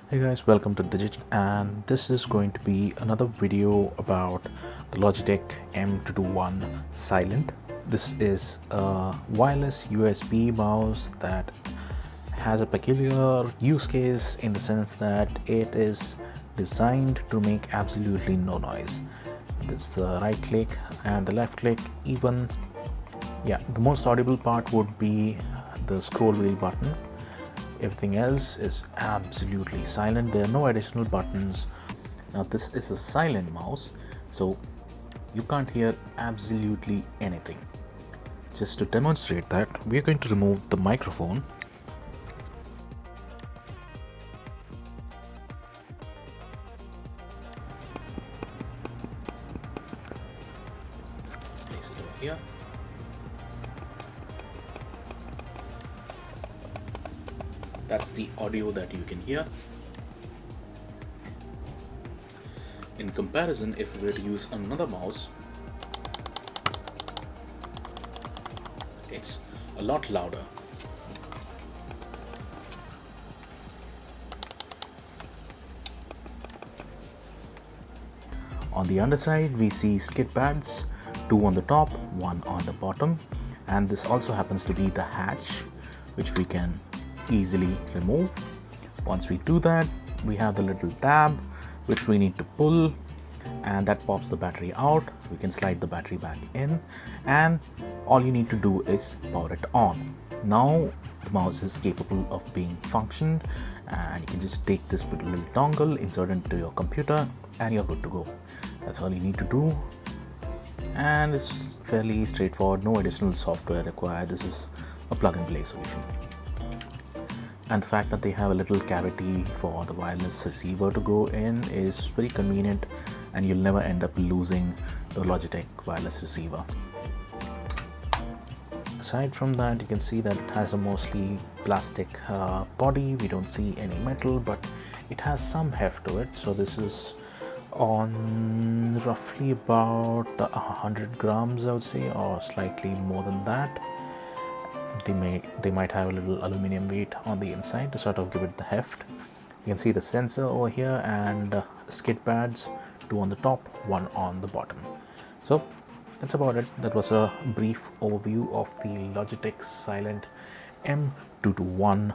Hey guys, welcome to Digit, and this is going to be another video about the Logitech M221 Silent. This is a wireless USB mouse that has a peculiar use case in the sense that it is designed to make absolutely no noise. It's the right click and the left click. Even the most audible part would be the scroll wheel button. Everything else is absolutely silent. There are no additional buttons. Now this is a silent mouse, so you can't hear absolutely anything. Just to demonstrate that, we are going to remove the microphone. Place it over here. That's the audio that you can hear. In comparison, if we were to use another mouse, it's a lot louder. On the underside, we see skid pads, 2 on the top, 1 on the bottom, and this also happens to be the hatch, which we can easily remove. Once we do that, we have the little tab which we need to pull, and that pops the battery out. We can slide the battery back in, and all you need to do is power it on. Now the mouse is capable of being functioned, and you can just take this little dongle, insert it into your computer, and you're good to go. That's all you need to do, and it's fairly straightforward. No additional software required. This is a plug and play solution. And the fact that they have a little cavity for the wireless receiver to go in is very convenient, and you'll never end up losing the Logitech wireless receiver. Aside from that, you can see that it has a mostly plastic body. We don't see any metal, but it has some heft to it. So this is on roughly about 100 grams, I would say, or slightly more than that. They might have a little aluminum weight on the inside to sort of give it the heft. You can see the sensor over here, and skid pads, 2 on the top, 1 on the bottom. So that's about it. That was a brief overview of the Logitech Silent M221.